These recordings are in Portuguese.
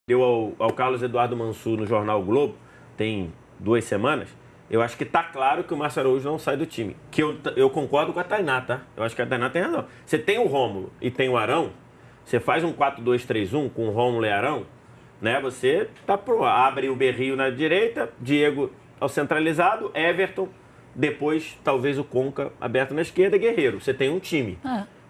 deu ao Carlos Eduardo Mansur no jornal o Globo, tem 2 semanas, eu acho que tá claro que o Márcio Araújo não sai do time. Que eu concordo com a Tainá, tá? Eu acho que a Tainá tem razão. Você tem o Rômulo e tem o Arão, você faz um 4-2-3-1 com o Rômulo e Arão, né? Você abre o Berrio na direita, Diego ao centralizado, Everton, depois talvez o Conca aberto na esquerda e Guerreiro. Você tem um time.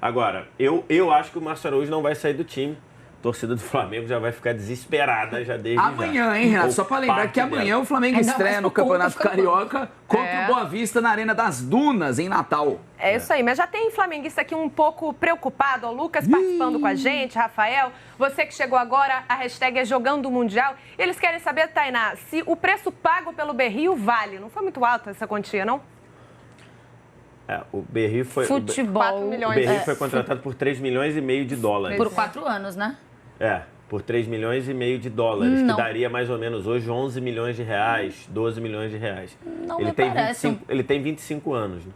Agora, eu acho que o Márcio Araújo não vai sair do time. A torcida do Flamengo já vai ficar desesperada já desde amanhã, hein, Renato? Só pra lembrar que amanhã o Flamengo estreia no Campeonato Carioca contra o Boa Vista na Arena das Dunas, em Natal. É isso aí, mas já tem flamenguista aqui um pouco preocupado. O Lucas participando com a gente, Rafael. Você que chegou agora, a hashtag é Jogando o Mundial. Eles querem saber, Tainá, se o preço pago pelo Berrio vale. Não foi muito alta essa quantia, não? O Berrio foi... Futebol. 4 milhões. O Berrio foi contratado por 3,5 milhões de dólares. Por 4 anos, né? Por 3,5 milhões de dólares, que daria mais ou menos hoje 11 milhões de reais, 12 milhões de reais. Não me parece. Ele tem 25 anos. Né?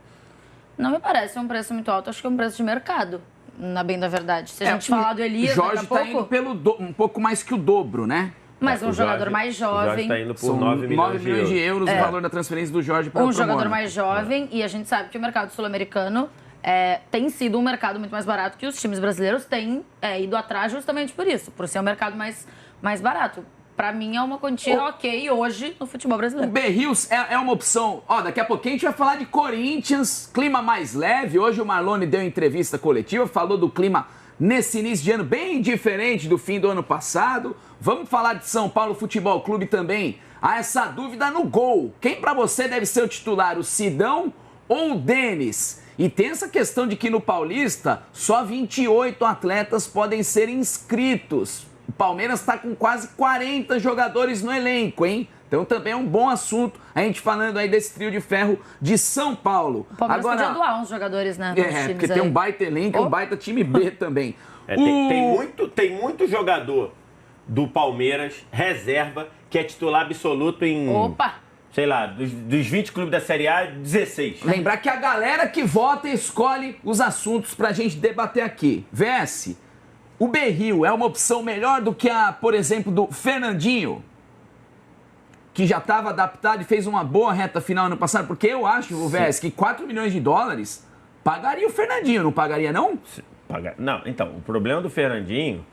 Não me parece um preço muito alto, acho que é um preço de mercado, na bem da verdade. Se a gente falar do Elias, o Jorge daqui a pouco... tá indo pelo um pouco mais que o dobro, né? Mas um jogador mais jovem. O Jorge está indo por São 9 milhões de euros o valor da transferência do Jorge para o jogador mais jovem, e a gente sabe que o mercado sul-americano tem sido um mercado muito mais barato que os times brasileiros têm ido atrás justamente por isso, por ser um mercado mais barato. Para mim é uma quantia ok hoje no futebol brasileiro. O Berrio é uma opção. Daqui a pouquinho a gente vai falar de Corinthians, clima mais leve. Hoje o Marlone deu entrevista coletiva, falou do clima nesse início de ano bem diferente do fim do ano passado. Vamos falar de São Paulo Futebol Clube também. Há essa dúvida no gol. Quem para você deve ser o titular, o Sidão ou o Denis? E tem essa questão de que no Paulista só 28 atletas podem ser inscritos. O Palmeiras está com quase 40 jogadores no elenco, hein? Então também é um bom assunto a gente falando aí desse trio de ferro de São Paulo. O Palmeiras podia doar uns jogadores, né? Porque tem um baita elenco e um baita time B também. Tem muito jogador do Palmeiras, reserva, que é titular absoluto em... Sei lá, dos 20 clubes da Série A, 16. Lembrar que a galera que vota escolhe os assuntos pra gente debater aqui. VS, o Berrio é uma opção melhor do que a, por exemplo, do Fernandinho, que já estava adaptado e fez uma boa reta final ano passado? Porque eu acho, o VS, que 4 milhões de dólares pagaria o Fernandinho, não pagaria não? Não, então, o problema do Fernandinho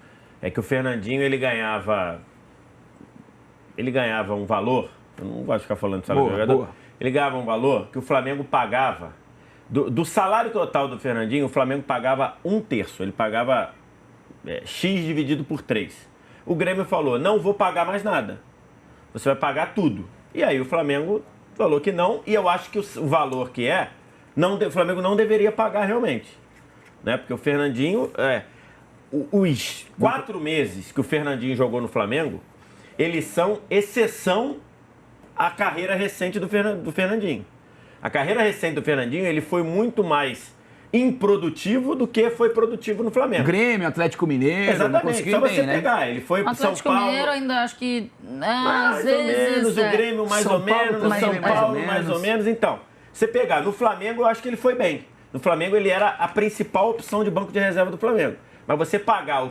é que o Fernandinho, ele ganhava um valor, eu não gosto de ficar falando de salário do jogador, ele ganhava um valor que o Flamengo pagava, do salário total do Fernandinho, o Flamengo pagava 1/3, ele pagava X dividido por 3. O Grêmio falou, não vou pagar mais nada, você vai pagar tudo. E aí o Flamengo falou que não, e eu acho que o valor que o Flamengo não deveria pagar realmente. Né? Porque o Fernandinho, os 4 meses que o Fernandinho jogou no Flamengo, eles são exceção à carreira recente do Fernandinho. A carreira recente do Fernandinho, ele foi muito mais improdutivo do que foi produtivo no Flamengo. Grêmio, Atlético Mineiro, exatamente, só você pegar. Ele foi pro São Paulo. Atlético Mineiro ainda acho que mais às vezes, ou menos, o Grêmio mais ou menos, o São Paulo mais ou menos. Então, você pegar no Flamengo, eu acho que ele foi bem. No Flamengo ele era a principal opção de banco de reserva do Flamengo. Mas você pagar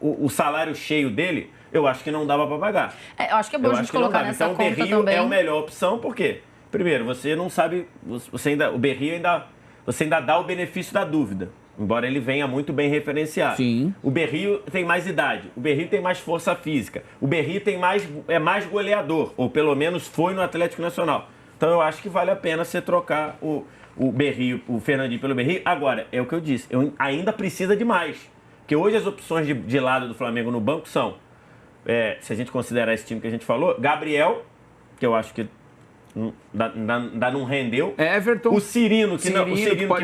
o salário cheio dele, eu acho que não dava para pagar. Eu acho que é bom a gente colocar nessa conta também. Então o Berrio é a melhor opção, por quê? Primeiro, você não sabe, o Berrio você ainda dá o benefício da dúvida, embora ele venha muito bem referenciado. Sim. O Berrio tem mais idade, o Berrio tem mais força física, o Berrio é mais goleador, ou pelo menos foi no Atlético Nacional. Então eu acho que vale a pena você trocar o Berrio, o Fernandinho pelo Berrio. Agora, é o que eu disse, ainda precisa de mais. Porque hoje as opções de lado do Flamengo no banco são, se a gente considerar esse time que a gente falou, Gabriel, que eu acho que ainda não rendeu. Everton. O Cirino, que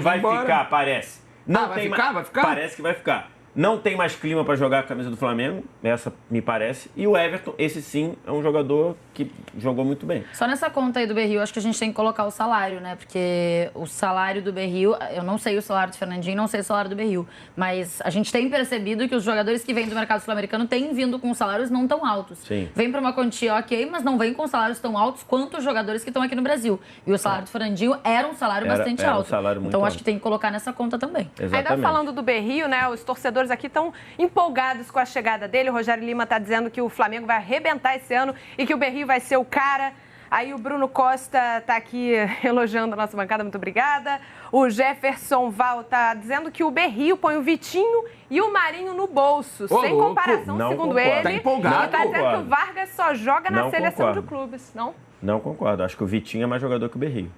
vai ficar, parece. Vai ficar? Parece que vai ficar. Não tem mais clima para jogar a camisa do Flamengo, essa me parece. E o Everton, esse sim, é um jogador que jogou muito bem. Só nessa conta aí do Berrio, acho que a gente tem que colocar o salário, né? Porque o salário do Berrio, eu não sei o salário do Fernandinho, não sei o salário do Berrio, mas a gente tem percebido que os jogadores que vêm do mercado sul-americano têm vindo com salários não tão altos. Sim. Vem para uma quantia ok, mas não vem com salários tão altos quanto os jogadores que estão aqui no Brasil. E o salário do Fernandinho era um salário bastante alto. Um salário muito então alto. Acho que tem que colocar nessa conta também. Exatamente. Ainda falando do Berrio, né? Os torcedores torcedores aqui estão empolgados com a chegada dele. O Rogério Lima está dizendo que o Flamengo vai arrebentar esse ano e que o Berrio vai ser o cara. Aí o Bruno Costa está aqui elogiando a nossa bancada, muito obrigada. O Jefferson Val está dizendo que o Berrio põe o Vitinho e o Marinho no bolso. Sem comparação, não segundo concordo. ele. Tá empolgado. Ele está dizendo que o Vargas só joga na Não seleção concordo. de clubes, não? Não concordo. Acho que o Vitinho é mais jogador que o Berrio.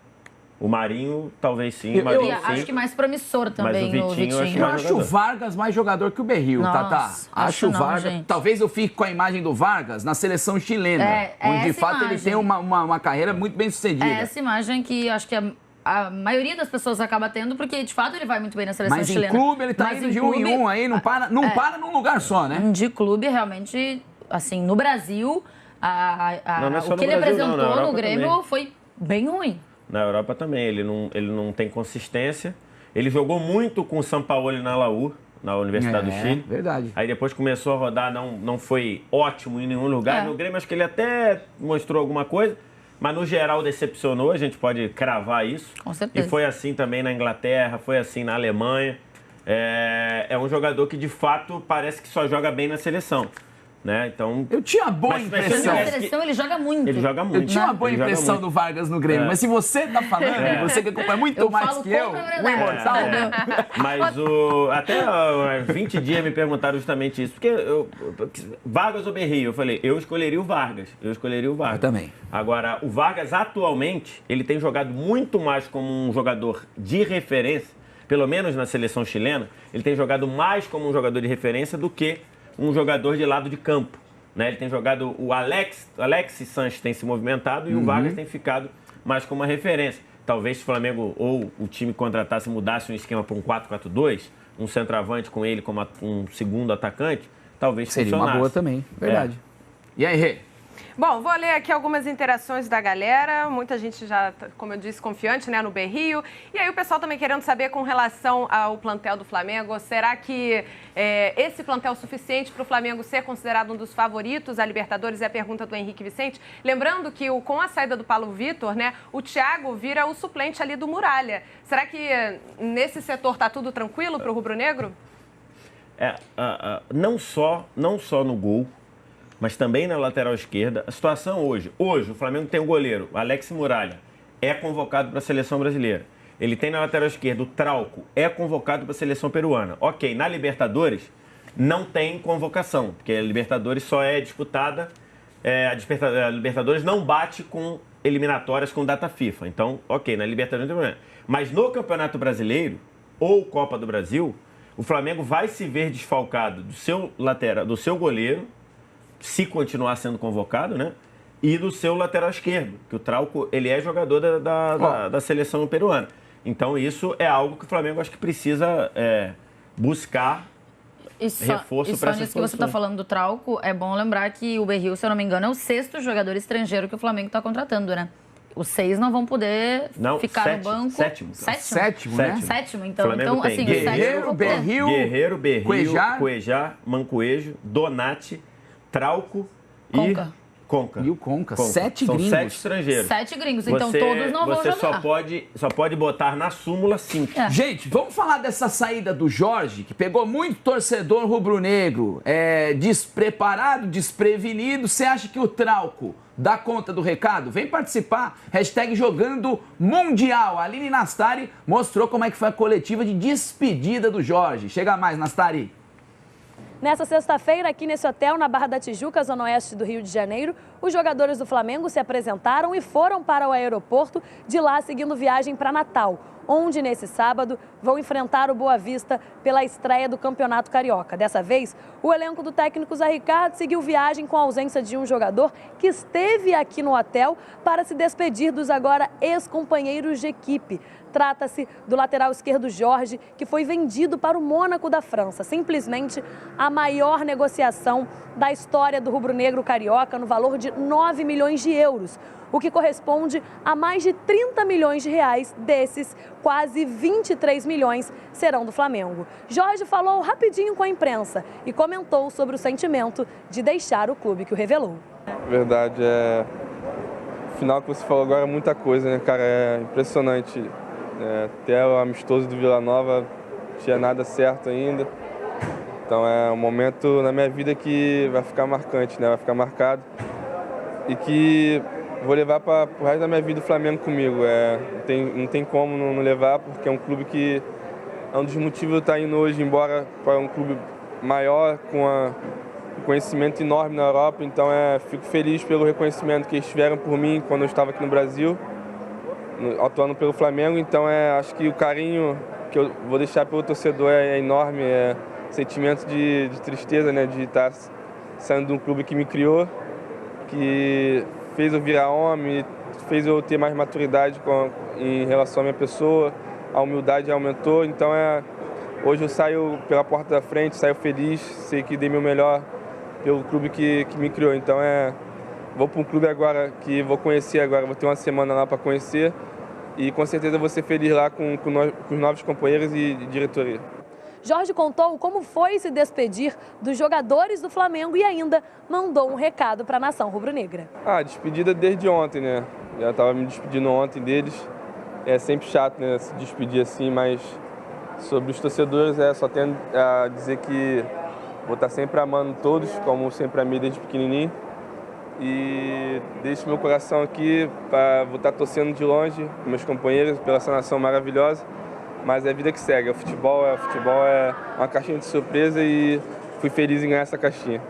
O Marinho, talvez sim. Eu acho que mais promissor também Mas o Vitinho, Eu acho o Vargas mais jogador que o Berrio, Tatá. Acho o não, Vargas. gente. Talvez eu fique com a imagem do Vargas na seleção chilena, onde de essa fato imagem. ele tem uma carreira muito bem sucedida. É essa imagem que acho que a maioria das pessoas acaba tendo, porque de fato ele vai muito bem na seleção Mas chilena. em clube ele tá indo de um em um aí, não para num lugar só, né? De clube, realmente, assim, no Brasil, Não é só o que no ele Brasil, não, apresentou na Europa no Grêmio também. foi bem ruim. Na Europa também, ele não tem consistência. Ele jogou muito com o Sampaoli na Laú, na Universidade do Chile. Verdade. Aí depois começou a rodar, não foi ótimo em nenhum lugar. No Grêmio acho que ele até mostrou alguma coisa, mas no geral decepcionou, a gente pode cravar isso. Com certeza. E foi assim também na Inglaterra, foi assim na Alemanha. É um jogador que de fato parece que só joga bem na seleção. Né? Então, eu tinha boa mas impressão. Na seleção ele joga muito. Ele joga muito. Eu tinha uma boa Ele joga impressão muito. do Vargas no Grêmio, mas se você tá falando, você que acompanha muito Eu mais falo que eu, contra a o verdade. imortal. Mas até há 20 dias me perguntaram justamente isso. Porque Vargas ou Berrio? Eu falei, eu escolheria o Vargas. Eu também. Agora, o Vargas atualmente, ele tem jogado muito mais como um jogador de referência, pelo menos na seleção chilena, ele tem jogado mais como um jogador de referência do que um jogador de lado de campo. Né? Ele tem jogado, o Alex Sanches tem se movimentado e o Vargas tem ficado mais como uma referência. Talvez se o Flamengo ou o time contratasse, mudasse um esquema para um 4-4-2, um centroavante com ele como um segundo atacante, talvez Seria funcionasse. uma boa também, verdade. E aí, Rê? Bom, vou ler aqui algumas interações da galera. Muita gente já, como eu disse, confiante, né, no Berrio. E aí o pessoal também querendo saber com relação ao plantel do Flamengo. Será que esse plantel é suficiente para o Flamengo ser considerado um dos favoritos à Libertadores? É a pergunta do Henrique Vicente. Lembrando que com a saída do Paulo Vitor, né, o Thiago vira o suplente ali do Muralha. Será que nesse setor tá tudo tranquilo para o rubro-negro? Não só no gol, mas também na lateral esquerda. A situação hoje o Flamengo tem o goleiro, Alex Muralha, é convocado para a seleção brasileira. Ele tem na lateral esquerda o Trauco, é convocado para a seleção peruana. Ok, na Libertadores não tem convocação, porque a Libertadores só é disputada, a Libertadores não bate com eliminatórias com data FIFA. Então, ok, na Libertadores não tem problema. Mas no Campeonato Brasileiro ou Copa do Brasil, o Flamengo vai se ver desfalcado do seu lateral, do seu goleiro, se continuar sendo convocado, né? E do seu lateral esquerdo, que o Trauco, ele é jogador da seleção peruana. Então, isso é algo que o Flamengo acho que precisa buscar reforço para essa nisso que você está falando do Trauco, é bom lembrar que o Berrio, se eu não me engano, é o 6º jogador estrangeiro que o Flamengo está contratando, né? Os 6 não vão poder ficar no banco. Sétimo, né? Sétimo, então tem assim, Guerreiro, Berrio, Cuejar, Mancoejo, Donati, Trauco Conca. e Conca. E o Conca. 7 gringos. São 7 estrangeiros. 7 gringos, então todos não vão jogar. Você só pode botar na súmula 5. Gente, vamos falar dessa saída do Jorge, que pegou muito torcedor rubro-negro, despreparado, desprevenido. Você acha que o Trauco dá conta do recado? Vem participar. #jogando Mundial. A Aline Nastari mostrou como é que foi a coletiva de despedida do Jorge. Chega mais, Nastari. Nessa sexta-feira, aqui nesse hotel, na Barra da Tijuca, zona oeste do Rio de Janeiro, os jogadores do Flamengo se apresentaram e foram para o aeroporto, de lá seguindo viagem para Natal, onde nesse sábado vão enfrentar o Boa Vista pela estreia do Campeonato Carioca. Dessa vez, o elenco do técnico Zé Ricardo seguiu viagem com a ausência de um jogador que esteve aqui no hotel para se despedir dos agora ex-companheiros de equipe. Trata-se do lateral esquerdo Jorge, que foi vendido para o Mônaco da França. Simplesmente a maior negociação da história do rubro-negro carioca, no valor de 9 milhões de euros, o que corresponde a mais de 30 milhões de reais. Desses, quase 23 milhões serão do Flamengo. Jorge falou rapidinho com a imprensa e comentou sobre o sentimento de deixar o clube que o revelou. Verdade, o final que você falou agora é muita coisa, né, cara? É impressionante. Até o amistoso do Vila Nova não tinha nada certo ainda. Então é um momento na minha vida que vai ficar marcante, né? Vai ficar marcado e que vou levar para o resto da minha vida o Flamengo comigo. Não tem como não levar, porque é um clube que é um dos motivos de eu estar indo hoje embora para um clube maior, com um conhecimento enorme na Europa. Então fico feliz pelo reconhecimento que eles tiveram por mim quando eu estava aqui no Brasil, atuando pelo Flamengo. Então acho que o carinho que eu vou deixar pelo torcedor é enorme, sentimento de tristeza, né, de estar saindo de um clube que me criou, que fez eu virar homem, fez eu ter mais maturidade em relação à minha pessoa, a humildade aumentou. Então hoje eu saio pela porta da frente, saio feliz, sei que dei meu melhor pelo clube que me criou. Então vou para um clube agora que vou conhecer agora, vou ter uma semana lá para conhecer e com certeza vou ser feliz lá com os novos companheiros e diretoria. Jorge contou como foi se despedir dos jogadores do Flamengo e ainda mandou um recado para a nação rubro-negra. Despedida desde ontem, né? Já estava me despedindo ontem deles. É sempre chato, né, se despedir assim, mas sobre os torcedores só tenho a dizer que vou estar sempre amando todos, como sempre amei desde pequenininho. E deixo meu coração aqui, vou estar torcendo de longe com meus companheiros pela essa nação maravilhosa. Mas é a vida que segue, o futebol é uma caixinha de surpresa e fui feliz em ganhar essa caixinha.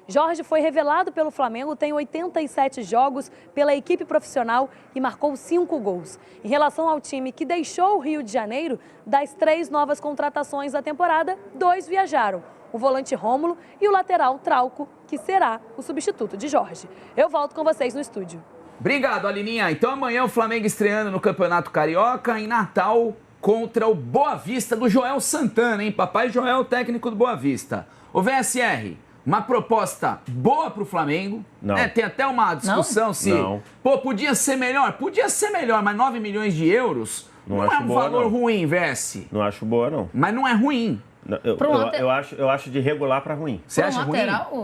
Jorge foi revelado pelo Flamengo, tem 87 jogos pela equipe profissional e marcou 5 gols. Em relação ao time que deixou o Rio de Janeiro, das 3 novas contratações da temporada, 2 viajaram. O volante Rômulo e o lateral Trauco, que será o substituto de Jorge. Eu volto com vocês no estúdio. Obrigado, Alininha. Então amanhã o Flamengo estreando no Campeonato Carioca, em Natal, contra o Boa Vista do Joel Santana, hein? Papai Joel, técnico do Boa Vista. O VSR, uma proposta boa pro Flamengo. Não. Tem até uma discussão se... Não. Podia ser melhor? Podia ser melhor, mas 9 milhões de euros não é um valor ruim, VS. Não acho boa, não. Mas não é ruim. Eu acho de regular para ruim. Você acha ruim?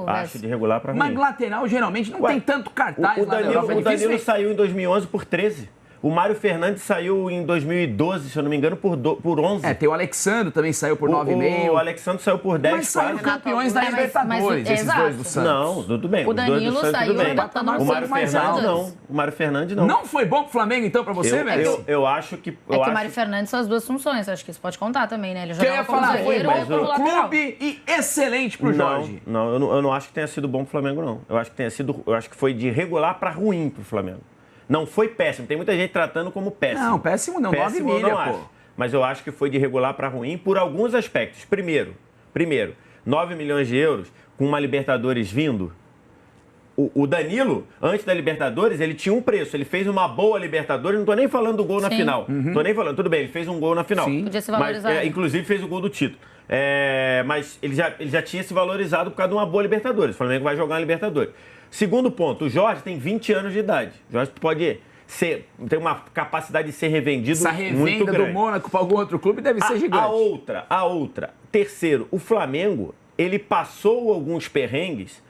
Acho de regular para ruim. Mas lateral, geralmente, não tem tanto cartaz lá na Europa. O Danilo saiu em 2011 por 13. O Mário Fernandes saiu em 2012, se eu não me engano, por 11. Tem o Alexandre também saiu por 9,5. O Alexandre saiu por 10, mas saíram quase. campeões da Libertadores, esses dois do Santos. Não, tudo bem. O Danilo saiu empatando o Mário Fernandes não. O Mário Fernandes não. Não foi bom pro Flamengo, então, pra você, velho? Eu acho que... que o Mário Fernandes são as duas funções, acho que isso pode contar também, né? Ele jogava como zagueiro foi bom pro clube e excelente pro Jorge. Não, eu não acho que tenha sido bom pro Flamengo, não. Eu acho que foi de regular pra ruim pro Flamengo. Não foi péssimo. Tem muita gente tratando como péssimo. Não, péssimo não. 9 milhas, pô. Mas eu acho que foi de regular para ruim por alguns aspectos. Primeiro, 9 milhões de euros com uma Libertadores vindo. O Danilo, antes da Libertadores, ele tinha um preço. Ele fez uma boa Libertadores. Não tô nem falando do gol na final. Tô nem falando. Tudo bem, ele fez um gol na final. Sim. Podia se valorizar. Mas, inclusive fez o gol do título. Mas ele já tinha se valorizado por causa de uma boa Libertadores. O Flamengo vai jogar uma Libertadores. Segundo ponto, o Jorge tem 20 anos de idade. O Jorge pode ter uma capacidade de ser revendido muito grande. Essa revenda do Mônaco para algum outro clube deve ser gigante. A outra. Terceiro, o Flamengo, ele passou alguns perrengues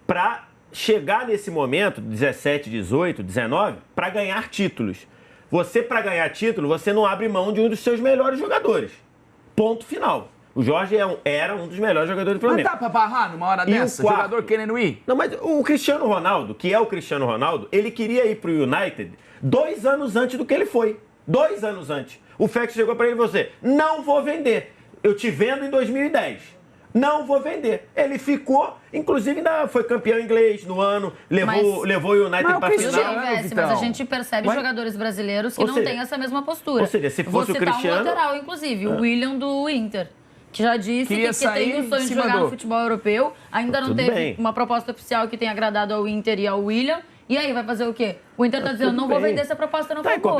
para chegar nesse momento, 17, 18, 19, para ganhar títulos. Para ganhar título, você não abre mão de um dos seus melhores jogadores. Ponto final. O Jorge era um dos melhores jogadores do Flamengo. Mas dá pra barrar numa hora dessa? Jogador querendo ir? Não, mas o Cristiano Ronaldo, que é o Cristiano Ronaldo, ele queria ir pro United 2 anos antes do que ele foi. 2 anos antes. O Fex chegou pra ele e falou: não vou vender. Eu te vendo em 2010. Não vou vender. Ele ficou, inclusive ainda foi campeão inglês no ano, levou o United pra final. Mas a gente percebe jogadores brasileiros que não têm essa mesma postura. Ou seja, se fosse o Cristiano... um lateral, inclusive, o William do Inter. Que já disse que tem o sonho de jogar no futebol europeu. Ainda não teve uma proposta oficial que tenha agradado ao Inter e ao William. E aí, vai fazer o quê? O Inter tá dizendo, não vou vender essa proposta, não foi boa. Em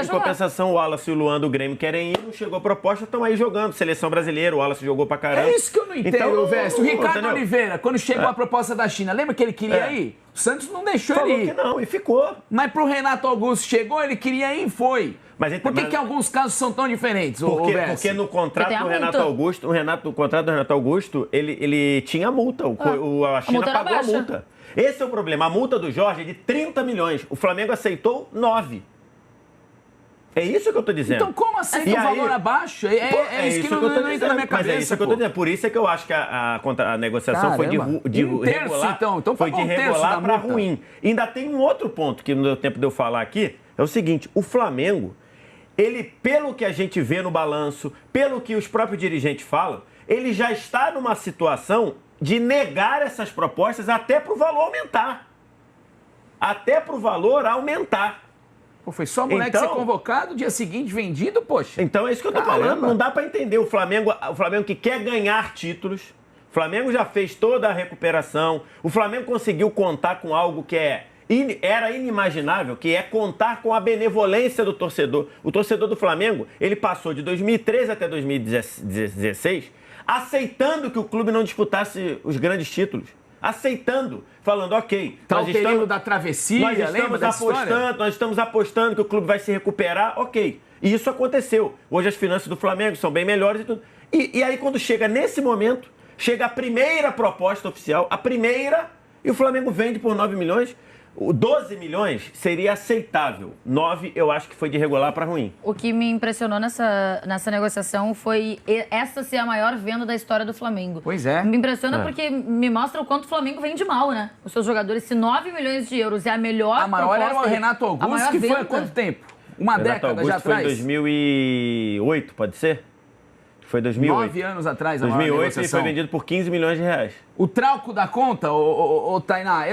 compensação, o Wallace e o Luan do Grêmio querem ir, não chegou a proposta, estão aí jogando. Seleção brasileira, o Wallace jogou pra caramba. É isso que eu não entendo, Veste. O Ricardo Oliveira, quando chegou a proposta da China, lembra que ele queria ir? O Santos não deixou ele ir. Falou que não, e ficou. Mas pro Renato Augusto chegou, ele queria ir e foi. Por que alguns casos são tão diferentes, Porque no contrato do Renato Augusto, no contrato do Renato Augusto, ele tinha multa. A China pagou a multa. Esse é o problema. A multa do Jorge é de 30 milhões. O Flamengo aceitou 9. É isso que eu tô dizendo. Então como como aceita um valor abaixo? É isso que não entra na minha cabeça. Mas é isso que eu tô dizendo. Por isso é que eu acho que a negociação foi de regular. Então foi de regular para ruim. E ainda tem um outro ponto que não deu tempo de eu falar aqui. É o seguinte, o Flamengo, ele, pelo que a gente vê no balanço, pelo que os próprios dirigentes falam, ele já está numa situação de negar essas propostas até para o valor aumentar. Até para o valor aumentar. Pô, foi só o moleque ser convocado, dia seguinte vendido, poxa. Então é isso que eu tô falando. Não dá para entender. O Flamengo que quer ganhar títulos, o Flamengo já fez toda a recuperação, o Flamengo conseguiu contar com algo que era inimaginável, que é contar com a benevolência do torcedor. O torcedor do Flamengo, ele passou de 2013 até 2016 aceitando que o clube não disputasse os grandes títulos. Aceitando, falando, ok, nós estamos da travessia, nós estamos apostando que o clube vai se recuperar, ok. E isso aconteceu. Hoje as finanças do Flamengo são bem melhores e tudo. E aí quando chega nesse momento, chega a primeira proposta oficial, e o Flamengo vende por 9 milhões. 12 milhões seria aceitável. 9 eu acho que foi de regular para ruim. O que me impressionou nessa negociação foi essa ser a maior venda da história do Flamengo. Pois é. Me impressiona porque me mostra o quanto o Flamengo vende mal, né? Os seus jogadores, se 9 milhões de euros é a melhor proposta... A maior era o Renato Augusto, que foi há quanto tempo? Uma década já atrás? Foi em 2008, pode ser? Foi 2008. 9 anos atrás. 2008 ele foi vendido por 15 milhões de reais. O Trauco da conta, Tainá,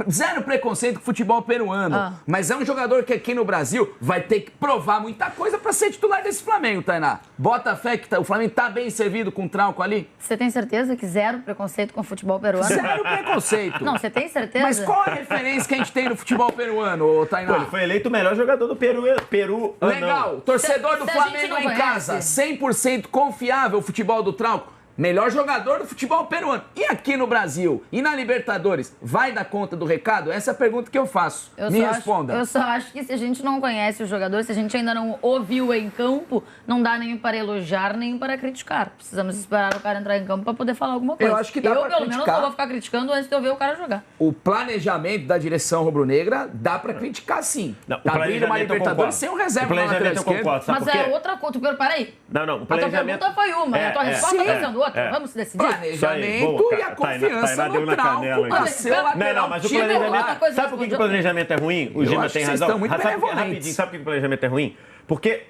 zero preconceito com o futebol peruano, mas é um jogador que aqui no Brasil vai ter que provar muita coisa pra ser titular desse Flamengo, Tainá. Bota fé que o Flamengo tá bem servido com o Trauco ali? Você tem certeza que zero preconceito com o futebol peruano? Zero preconceito. Não, você tem certeza? Mas qual a referência que a gente tem no futebol peruano, Tainá? Pô, ele foi eleito o melhor jogador do Peru. Legal. Torcedor do Flamengo em casa, 100% confiável o futebol do Trauco. Melhor jogador do futebol peruano. E aqui no Brasil? E na Libertadores? Vai dar conta do recado? Essa é a pergunta que eu faço. Me responda. Eu só acho que se a gente não conhece o jogador, se a gente ainda não o viu em campo, não dá nem para elogiar, nem para criticar. Precisamos esperar o cara entrar em campo para poder falar alguma coisa. Eu acho que dá pra criticar. Eu, pelo menos, não vou ficar criticando antes de eu ver o cara jogar. O planejamento da direção rubro-negra dá para criticar, sim. Não, tá abrindo uma Libertadores sem um reserva na lateral esquerda. Mas é outra coisa. Peraí. Não, o planejamento... A tua pergunta foi uma, a tua resposta está sendo outra. Vamos se decidir. Planejamento e a confiança no Trauco para ser o lateral. Mas o planejamento... Sabe por que o planejamento é ruim? O Gima tem razão. Rapidinho, sabe por que o planejamento é ruim? Porque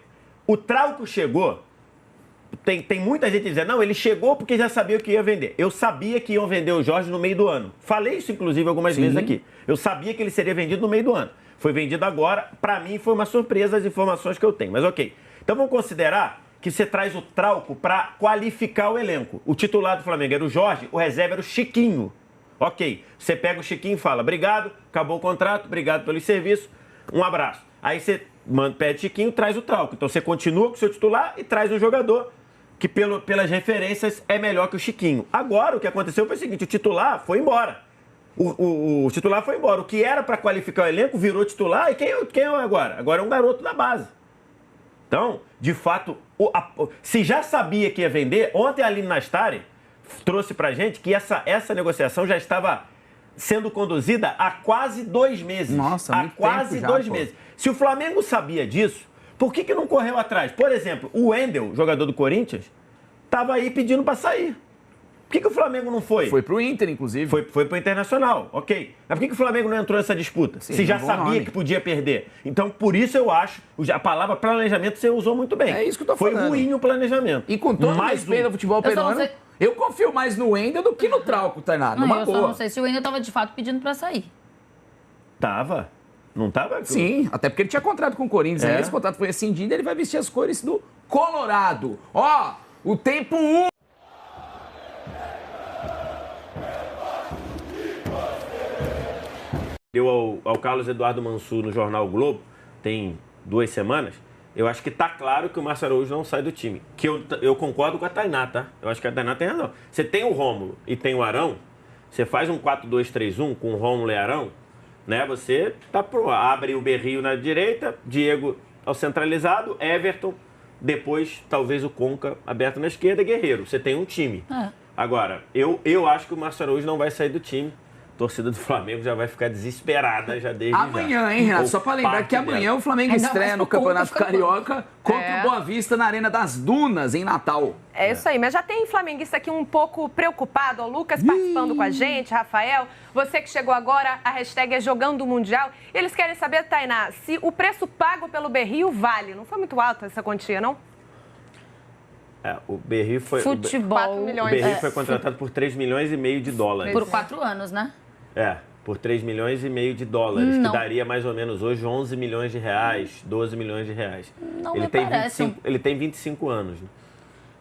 o Trauco chegou... Tem muita gente dizendo, não, ele chegou porque já sabia o que ia vender. Eu sabia que iam vender o Jorge no meio do ano. Falei isso, inclusive, algumas vezes aqui. Eu sabia que ele seria vendido no meio do ano. Foi vendido agora. Para mim, foi uma surpresa as informações que eu tenho. Mas ok. Então, vamos considerar que você traz o Trauco para qualificar o elenco. O titular do Flamengo era o Jorge, o reserva era o Chiquinho. Ok, você pega o Chiquinho e fala, obrigado, acabou o contrato, obrigado pelo serviço, um abraço. Aí você pede Chiquinho, traz o Trauco. Então você continua com o seu titular e traz um jogador que pelas referências é melhor que o Chiquinho. Agora o que aconteceu foi o seguinte, o titular foi embora. O titular foi embora. O que era para qualificar o elenco virou titular e quem é agora? Agora é um garoto da base. Então, de fato, se já sabia que ia vender, ontem a Aline Nastari trouxe pra gente que essa negociação já estava sendo conduzida há quase 2 meses. Nossa, há quase 2 meses. Se o Flamengo sabia disso, por que não correu atrás? Por exemplo, o Wendel, jogador do Corinthians, estava aí pedindo para sair. Por que o Flamengo não foi? Foi pro Inter, inclusive. Foi pro Internacional, ok. Mas por que o Flamengo não entrou nessa disputa? Sim, se já sabia que podia perder. Então, por isso eu acho, a palavra planejamento você usou muito bem. É isso que eu tô falando. Foi ruim o planejamento. E com todo o respeito ao futebol peruano, eu confio mais no Wendel do que no Trauco, Tainá. Eu só não sei se o Wendel tava de fato pedindo para sair. Tava. Não tava? Sim, até porque ele tinha contrato com o Corinthians. Esse contrato foi rescindido e ele vai vestir as cores do Colorado. Ó, o tempo 1. Deu ao Carlos Eduardo Mansur no jornal o Globo, tem 2 semanas, eu acho que tá claro que o Márcio Araújo não sai do time. Que eu concordo com a Tainá, tá? Eu acho que a Tainá tem razão. Você tem o Rômulo e tem o Arão, você faz um 4-2-3-1 com o Rômulo e Arão, né? Você abre o Berrio na direita, Diego ao centralizado, Everton, depois talvez o Conca aberto na esquerda, Guerreiro. Você tem um time. Agora, eu acho que o Márcio Araújo não vai sair do time. a torcida do Flamengo já vai ficar desesperada já desde amanhã, hein, Renato? Só para lembrar que amanhã o Flamengo estreia no Campeonato Carioca contra o Boa Vista na Arena das Dunas, em Natal. É isso aí, mas já tem flamenguista aqui um pouco preocupado. O Lucas participando com a gente, Rafael. Você que chegou agora, a hashtag é Jogando Mundial. Eles querem saber, Tainá, se o preço pago pelo Berrio vale. Não foi muito alta essa quantia, não? O Berrio foi... Futebol. 4 milhões. O Berrio foi contratado por 3,5 milhões de dólares. Por 4 anos, né? Por 3,5 milhões de dólares, que daria mais ou menos hoje 11 milhões de reais, 12 milhões de reais. Não me parece. Ele tem 25 anos. Né?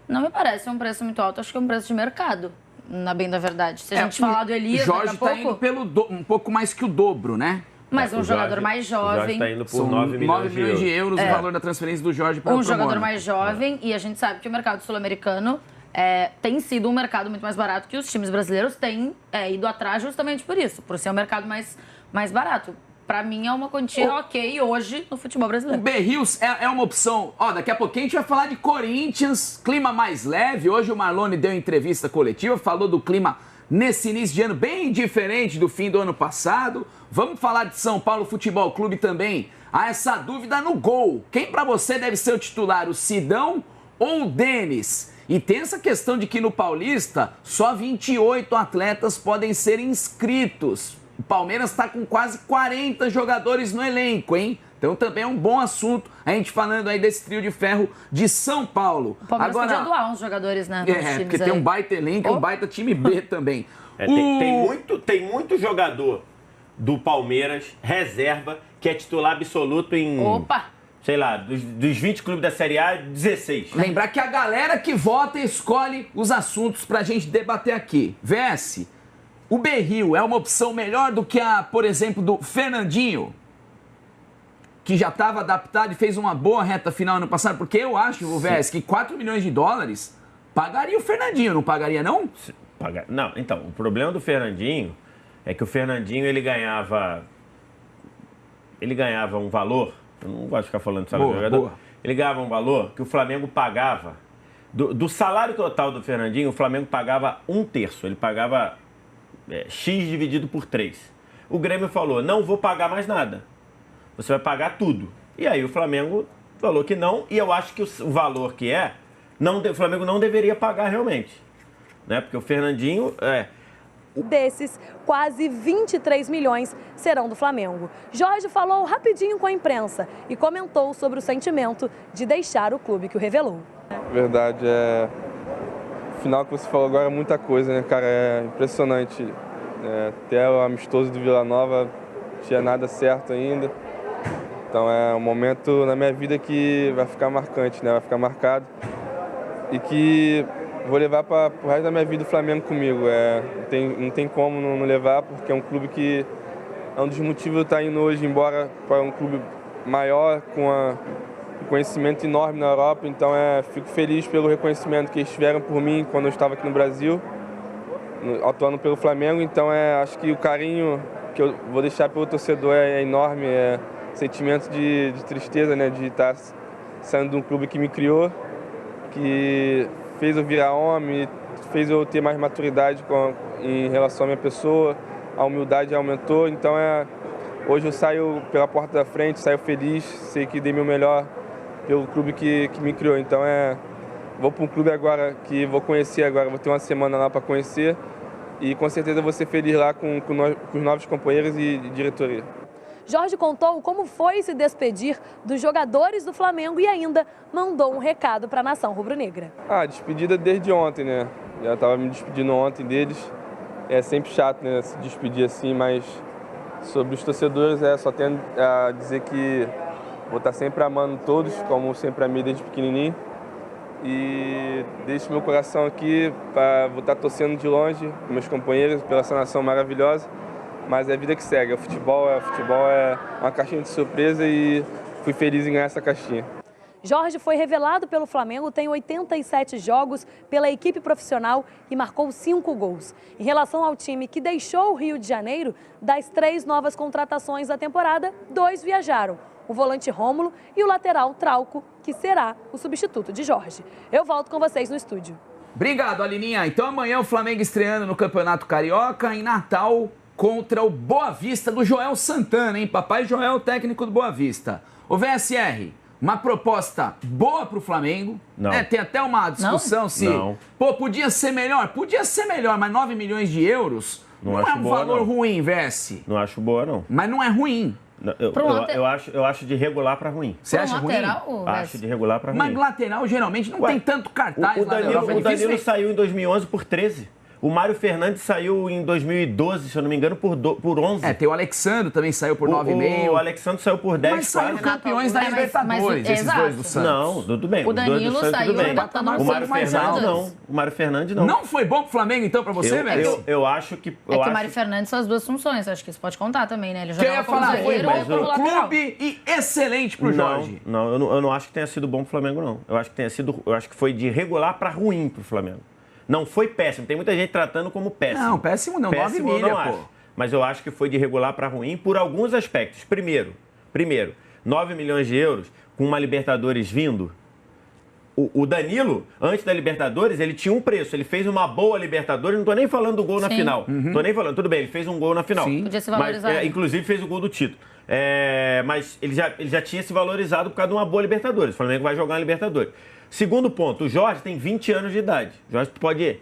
Não me parece um preço muito alto, acho que é um preço de mercado, na bem da verdade. Se a gente falar do Elias, Jorge daqui a pouco... tá indo um pouco mais que o dobro, né? Mas um jogador mais jovem... O Jorge está indo por 9 milhões de euros o valor da transferência do Jorge para o jogador mais jovem, e a gente sabe que o mercado sul-americano tem sido um mercado muito mais barato que os times brasileiros têm ido atrás justamente por isso, por ser um mercado mais barato. Para mim é uma quantia ok hoje no futebol brasileiro. O Berrio é uma opção. Daqui a pouquinho a gente vai falar de Corinthians, clima mais leve. Hoje o Marlone deu entrevista coletiva, falou do clima nesse início de ano bem diferente do fim do ano passado. Vamos falar de São Paulo Futebol Clube também. Há essa dúvida no gol. Quem para você deve ser o titular, o Sidão ou o Denis? E tem essa questão de que no Paulista só 28 atletas podem ser inscritos. O Palmeiras está com quase 40 jogadores no elenco, hein? Então também é um bom assunto a gente falando aí desse trio de ferro de São Paulo. O Palmeiras podia doar uns jogadores, né? Porque tem um baita elenco e um baita time B também. Tem muito jogador do Palmeiras, reserva, que é titular absoluto em... Sei lá, dos 20 clubes da Série A, 16. Lembrar que a galera que vota escolhe os assuntos pra gente debater aqui. VS, o Berrio é uma opção melhor do que a, por exemplo, do Fernandinho, que já estava adaptado e fez uma boa reta final ano passado? Porque eu acho, o VS, que 4 milhões de dólares pagaria o Fernandinho, não pagaria não? Não, então, o problema do Fernandinho é que o Fernandinho, ele ganhava um valor, eu não gosto de ficar falando de salário do jogador, ele ganhava um valor que o Flamengo pagava, do salário total do Fernandinho, o Flamengo pagava 1/3, ele pagava X dividido por 3. O Grêmio falou, não vou pagar mais nada, você vai pagar tudo. E aí o Flamengo falou que não, e eu acho que o valor que o Flamengo não deveria pagar realmente, né? Porque o Fernandinho Desses, quase 23 milhões serão do Flamengo. Jorge falou rapidinho com a imprensa e comentou sobre o sentimento de deixar o clube que o revelou. Verdade, o final que você falou agora é muita coisa, né, cara? É impressionante. Até o amistoso do Vila Nova não tinha nada certo ainda. Então é um momento na minha vida que vai ficar marcante, né? Vai ficar marcado. E que vou levar para o resto da minha vida o Flamengo comigo. Não tem como não levar, porque é um clube que é um dos motivos de eu estar indo hoje embora para um clube maior, com um conhecimento enorme na Europa. Então fico feliz pelo reconhecimento que eles tiveram por mim quando eu estava aqui no Brasil, atuando pelo Flamengo. Então acho que o carinho que eu vou deixar pelo torcedor é enorme, sentimento de tristeza, né, de estar saindo de um clube que me criou, que fez eu virar homem, fez eu ter mais maturidade em relação à minha pessoa, a humildade aumentou. Então hoje eu saio pela porta da frente, saio feliz, sei que dei meu melhor pelo clube que me criou. Então vou para um clube agora que vou conhecer agora, vou ter uma semana lá para conhecer e com certeza vou ser feliz lá com os novos companheiros e diretoria. Jorge contou como foi se despedir dos jogadores do Flamengo e ainda mandou um recado para a nação rubro-negra. Despedida desde ontem, né? Já estava me despedindo ontem deles. É sempre chato, né, se despedir assim, mas sobre os torcedores só tenho a dizer que vou estar sempre amando todos, como sempre amei desde pequenininho. E deixo meu coração aqui, vou estar torcendo de longe com meus companheiros pela essa nação maravilhosa. Mas é a vida que segue, o futebol é uma caixinha de surpresa e fui feliz em ganhar essa caixinha. Jorge foi revelado pelo Flamengo, tem 87 jogos pela equipe profissional e marcou 5 gols. Em relação ao time que deixou o Rio de Janeiro, das 3 novas contratações da temporada, 2 viajaram. O volante Rômulo e o lateral Trauco, que será o substituto de Jorge. Eu volto com vocês no estúdio. Obrigado, Alininha. Então amanhã o Flamengo estreando no Campeonato Carioca, em Natal, contra o Boa Vista do Joel Santana, hein? Papai Joel, técnico do Boa Vista. O VSR, uma proposta boa pro Flamengo. Não. Tem até uma discussão se... Não. Pô, podia ser melhor? Podia ser melhor, mas 9 milhões de euros não é um valor ruim, VS. Não acho boa, não. Mas não é ruim. Eu acho de regular pra ruim. Você acha ruim? Acho de regular pra ruim. Mas lateral geralmente não tem tanto cartaz. O Danilo saiu em 2011 por 13. O Mário Fernandes saiu em 2012, se eu não me engano, por 11. Tem o Alexandre também saiu por 9,5. O Alexandre saiu por 10. Mas saiu campeões da Libertadores, esses dois do Santos. Não, tudo bem. O Danilo saiu o Mário Fernandes não. O Mário Fernandes não. Não foi bom pro Flamengo, então, pra você, velho? Eu acho que... que o Mário Fernandes faz as duas funções, acho que isso pode contar também, né? Ele jogava como zagueiro ou como lateral. Clube e excelente pro Jorge. Não, eu não acho que tenha sido bom pro Flamengo, não. Eu acho que foi de regular pra ruim pro Flamengo. Não foi péssimo. Tem muita gente tratando como péssimo. Não, péssimo não. 9 milha, não acho. Mas eu acho que foi de regular para ruim por alguns aspectos. Primeiro, 9 milhões de euros com uma Libertadores vindo. O Danilo, antes da Libertadores, ele tinha um preço. Ele fez uma boa Libertadores. Não tô nem falando do gol na final. Tô nem falando. Tudo bem, ele fez um gol na final. Podia se valorizar. Mas, inclusive fez o gol do título. Mas ele já tinha se valorizado por causa de uma boa Libertadores. O Flamengo vai jogar na Libertadores. Segundo ponto, o Jorge tem 20 anos de idade. O Jorge pode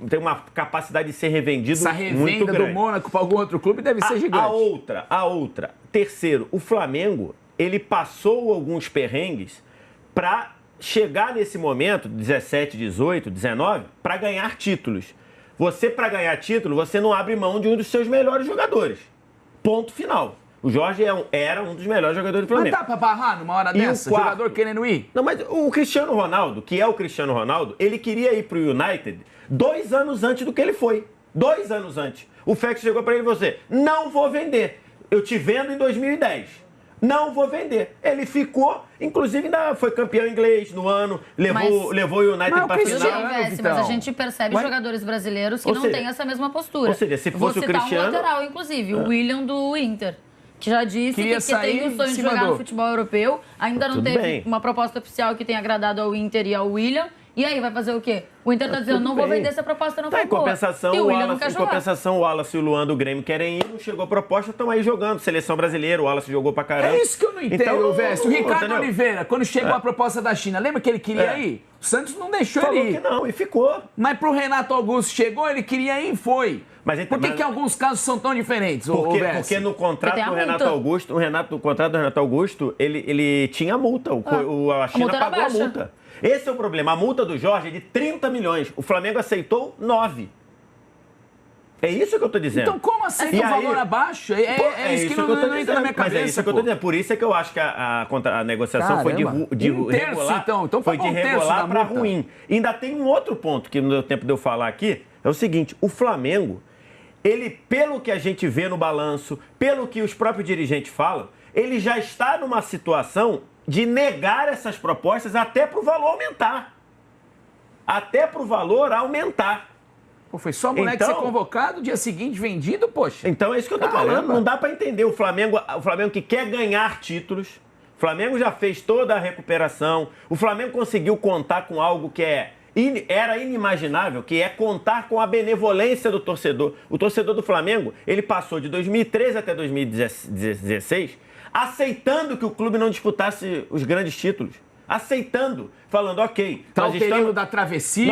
tem uma capacidade de ser revendido muito grande. Essa revenda do Mônaco para algum outro clube deve ser gigante. A outra. Terceiro, o Flamengo, ele passou alguns perrengues para chegar nesse momento, 17, 18, 19, para ganhar títulos. Você, para ganhar título, você não abre mão de um dos seus melhores jogadores. Ponto final. O Jorge era um dos melhores jogadores do Flamengo. Mas dá pra barrar numa hora dessa? O jogador querendo ir? Não, mas o Cristiano Ronaldo, que é o Cristiano Ronaldo, ele queria ir pro United 2 anos antes do que ele foi. 2 anos antes. O Fex chegou pra ele e falou assim, não vou vender. Eu te vendo em 2010. Não vou vender. Ele ficou, inclusive ainda foi campeão inglês no ano, levou o United pra final. Mas a gente percebe jogadores brasileiros que não têm essa mesma postura. Ou seja, se fosse o Cristiano... um lateral, inclusive, o William do Inter. Que já disse que tem o sonho de jogar no futebol europeu. Ainda não teve uma proposta oficial que tenha agradado ao Inter e ao William. E aí, vai fazer o quê? O Inter tá dizendo, não vou vender essa proposta, não foi boa. Em compensação, o Wallace e o Luan do Grêmio querem ir, não chegou a proposta, estão aí jogando. Seleção brasileira, o Wallace jogou pra caramba. É isso que eu não entendo, Veste. O Ricardo Oliveira, quando chegou a proposta da China, lembra que ele queria ir? O Santos não deixou ele ir. Falou que não, e ficou. Mas pro Renato Augusto chegou, ele queria ir e foi. Por que alguns casos são tão diferentes, Porque no contrato do Renato Augusto, no contrato do Renato Augusto, ele tinha multa. A China pagou a multa. Esse é o problema. A multa do Jorge é de 30 milhões. O Flamengo aceitou 9. É isso que eu tô dizendo. Então como aceita um valor abaixo? É isso que não entra na minha cabeça. Mas é isso que eu tô dizendo. Por isso é que eu acho que a negociação foi de regular. Então foi de regular para ruim. E ainda tem um outro ponto que não deu tempo de eu falar aqui. É o seguinte, o Flamengo, ele, pelo que a gente vê no balanço, pelo que os próprios dirigentes falam, ele já está numa situação de negar essas propostas até para o valor aumentar. Até para o valor aumentar. Pô, foi só o moleque ser convocado, dia seguinte vendido, poxa. Então é isso que eu tô falando. Não dá para entender. O Flamengo que quer ganhar títulos, o Flamengo já fez toda a recuperação, o Flamengo conseguiu contar com algo que era inimaginável, que é contar com a benevolência do torcedor. O torcedor do Flamengo, ele passou de 2013 até 2016 aceitando que o clube não disputasse os grandes títulos. Aceitando, falando, ok. Tá o período da travessia,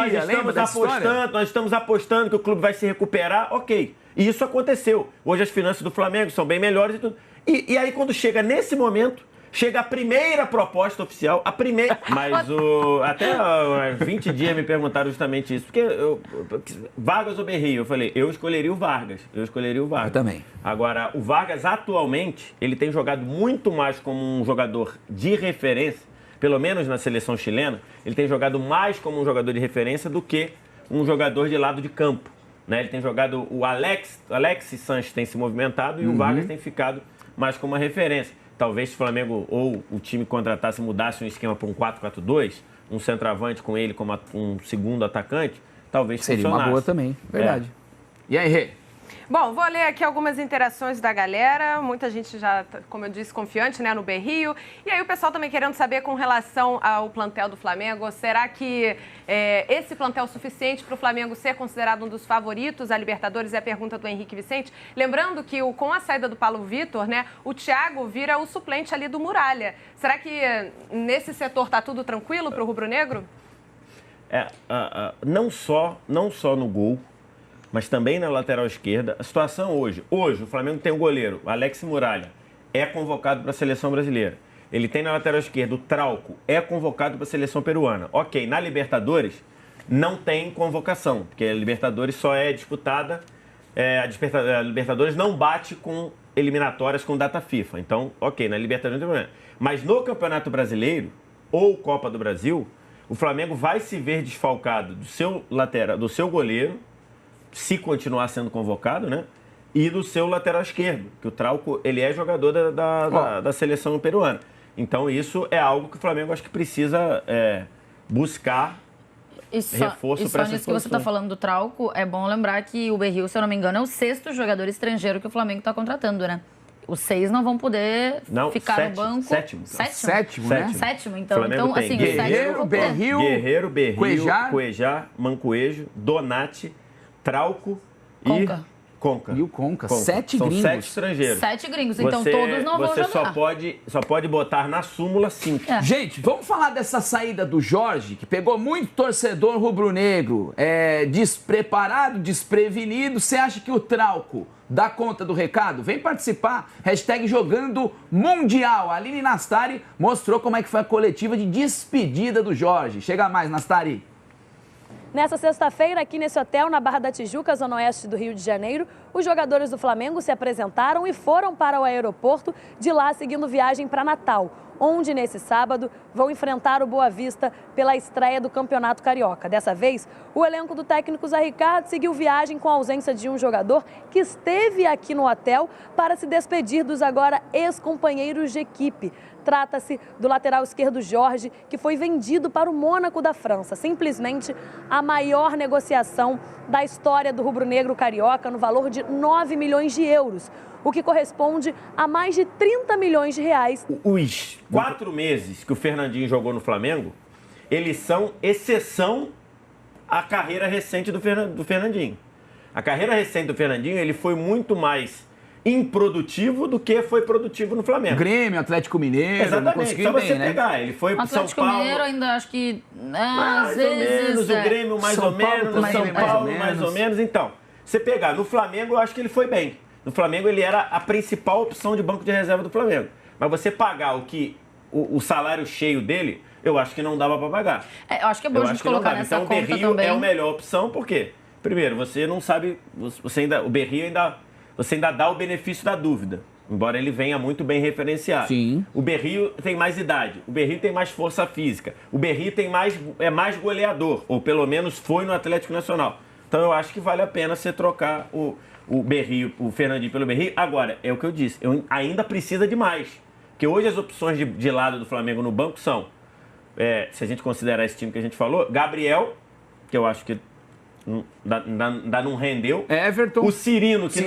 nós estamos apostando que o clube vai se recuperar, ok. E isso aconteceu. Hoje as finanças do Flamengo são bem melhores e tudo. E aí quando chega nesse momento, chega a primeira proposta oficial, a primeira... Mas até há 20 dias me perguntaram justamente isso. Porque Vargas ou Berrio? Eu falei, eu escolheria o Vargas. Eu também. Agora, o Vargas atualmente, ele tem jogado muito mais como um jogador de referência, pelo menos na seleção chilena, ele tem jogado mais como um jogador de referência do que um jogador de lado de campo. Né? Ele tem jogado... O Alexis Sanches tem se movimentado e o Vargas tem ficado mais como uma referência. Talvez se o Flamengo ou o time contratasse, mudasse um esquema para um 4-4-2, um centroavante com ele como um segundo atacante, talvez seria funcionasse. Uma boa também, verdade. E aí, Rê? Bom, vou ler aqui algumas interações da galera. Muita gente já, como eu disse, confiante, né, no Berrio. E aí o pessoal também querendo saber com relação ao plantel do Flamengo. Será que esse plantel é suficiente para o Flamengo ser considerado um dos favoritos à Libertadores? É a pergunta do Henrique Vicente. Lembrando que com a saída do Paulo Vitor, né, o Thiago vira o suplente ali do Muralha. Será que nesse setor tá tudo tranquilo para o rubro-negro? Não só no gol, mas também na lateral esquerda. A situação hoje o Flamengo tem um goleiro, Alex Muralha, é convocado para a seleção brasileira. Ele tem na lateral esquerda o Trauco, é convocado para a seleção peruana. Ok, na Libertadores não tem convocação, porque a Libertadores só é disputada, a Libertadores não bate com eliminatórias com data FIFA. Então, ok, na Libertadores não tem problema. Mas no Campeonato Brasileiro ou Copa do Brasil, o Flamengo vai se ver desfalcado do seu lateral, do seu goleiro, se continuar sendo convocado, né? E do seu lateral esquerdo, que o Trauco, ele é jogador da seleção peruana. Então, isso é algo que o Flamengo acho que precisa buscar reforço para essa nisso que você está falando do Trauco, é bom lembrar que o Berrio, se eu não me engano, é o 6º jogador estrangeiro que o Flamengo está contratando, né? Os 6 não vão poder ficar no banco. Sétimo, né? Sétimo, então assim, Guerreiro, Berrio, Cuejar, Mancoejo, Donati, Trauco e Conca. E o Conca. 7 gringos. São 7 estrangeiros. 7 gringos, então todos não vão jogar. Você só pode botar na súmula 5. Gente, vamos falar dessa saída do Jorge, que pegou muito torcedor rubro-negro. Despreparado, desprevenido. Você acha que o Trauco dá conta do recado? Vem participar. #Jogando Mundial. A Aline Nastari mostrou como é que foi a coletiva de despedida do Jorge. Chega mais, Nastari. Nessa sexta-feira, aqui nesse hotel, na Barra da Tijuca, zona oeste do Rio de Janeiro, os jogadores do Flamengo se apresentaram e foram para o aeroporto, de lá seguindo viagem para Natal, onde nesse sábado vão enfrentar o Boa Vista pela estreia do Campeonato Carioca. Dessa vez, o elenco do técnico Zé Ricardo seguiu viagem com a ausência de um jogador que esteve aqui no hotel para se despedir dos agora ex-companheiros de equipe. Trata-se do lateral esquerdo Jorge, que foi vendido para o Mônaco da França. Simplesmente a maior negociação da história do rubro-negro carioca, no valor de 9 milhões de euros, o que corresponde a mais de 30 milhões de reais. Os 4 meses que o Fernandinho jogou no Flamengo, eles são exceção à carreira recente do Fernandinho. A carreira recente do Fernandinho, ele foi muito mais improdutivo do que foi produtivo no Flamengo. Grêmio, Atlético Mineiro, exatamente, só você pegar. Ele foi pro São Paulo. Atlético Mineiro ainda acho que às vezes, o Grêmio mais ou menos, o São Paulo mais ou menos. Então, você pegar no Flamengo, eu acho que ele foi bem. No Flamengo ele era a principal opção de banco de reserva do Flamengo. Mas você pagar o salário cheio dele, eu acho que não dava para pagar. Eu acho que é bom a gente colocar nessa conta também. Então o Berrio é a melhor opção, por quê? Primeiro, você não sabe, o Berrio você ainda dá o benefício da dúvida, embora ele venha muito bem referenciado. Sim. O Berrio tem mais idade, o Berrio tem mais força física, o Berrio é mais goleador, ou pelo menos foi no Atlético Nacional. Então eu acho que vale a pena você trocar o Berrio, o Fernandinho pelo Berrio. Agora, é o que eu disse, ainda precisa de mais. Porque hoje as opções de lado do Flamengo no banco são, se a gente considerar esse time que a gente falou, Gabriel, que eu acho que ainda não rendeu. Everton. O Cirino que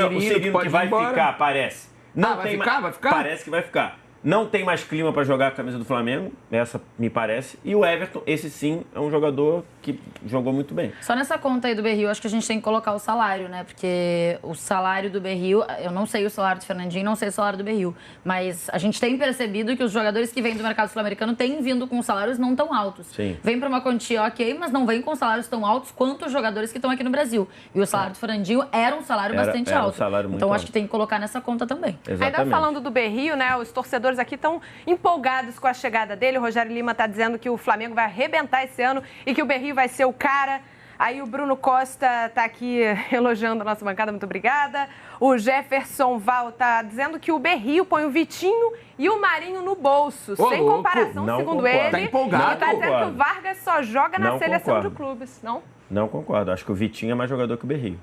vai ficar, parece. Vai ficar? Parece que vai ficar. Não tem mais clima para jogar a camisa do Flamengo, essa me parece. E o Everton, esse sim, é um jogador que jogou muito bem. Só nessa conta aí do Berrio, acho que a gente tem que colocar o salário, né? Porque o salário do Berrio, eu não sei o salário do Fernandinho, não sei o salário do Berrio, mas a gente tem percebido que os jogadores que vêm do mercado sul-americano têm vindo com salários não tão altos. Sim. Vem para uma quantia ok, mas não vem com salários tão altos quanto os jogadores que estão aqui no Brasil. E o salário do Fernandinho era um salário bastante alto. Então acho que tem que colocar nessa conta também. Exatamente. Ainda falando do Berrio, né? Os torcedores aqui estão empolgados com a chegada dele. O Rogério Lima está dizendo que o Flamengo vai arrebentar esse ano e que o Berrio vai ser o cara. Aí o Bruno Costa está aqui elogiando a nossa bancada, muito obrigada. O Jefferson Val está dizendo que o Berrio põe o Vitinho e o Marinho no bolso. Sem comparação, segundo ele. Tá empolgado. E está dizendo que o Vargas só joga na seleção de clubes, não? Não concordo. Acho que o Vitinho é mais jogador que o Berrio.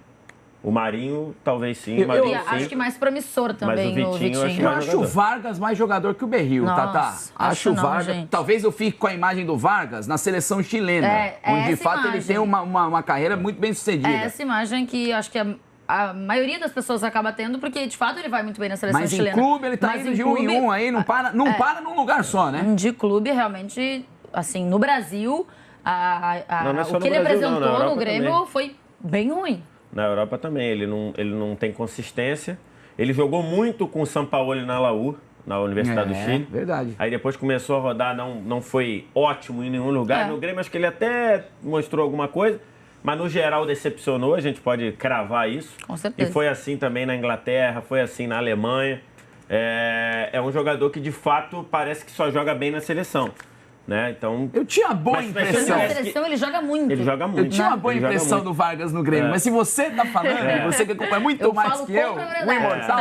O Marinho, talvez sim. Eu acho que mais promissor também, mas o Vitinho. Eu acho o Vargas mais jogador que o Berrio, Tatá. Acho o Vargas. Gente. Talvez eu fique com a imagem do Vargas na seleção chilena, onde de fato ele tem uma carreira muito bem sucedida. É essa imagem que acho que a maioria das pessoas acaba tendo, porque de fato ele vai muito bem na seleção Mas chilena. Mas em clube ele tá indo de um em um aí, não para num lugar só, né? De clube, realmente, assim, no Brasil, Não o que ele apresentou no Grêmio também. foi bem ruim. Na Europa também, ele não tem consistência. Ele jogou muito com o Sampaoli na Laú, na Universidade do Chile. Verdade. Aí depois começou a rodar, não foi ótimo em nenhum lugar. No Grêmio acho que ele até mostrou alguma coisa, mas no geral decepcionou, a gente pode cravar isso. Com certeza. E foi assim também na Inglaterra, foi assim na Alemanha. É um jogador que de fato parece que só joga bem na seleção. Né? Então, eu tinha boa impressão. Na seleção ele joga muito. Ele joga muito. Eu tinha uma boa impressão do Vargas no Grêmio, mas se você tá falando, você que acompanha muito mais que eu, o imortal,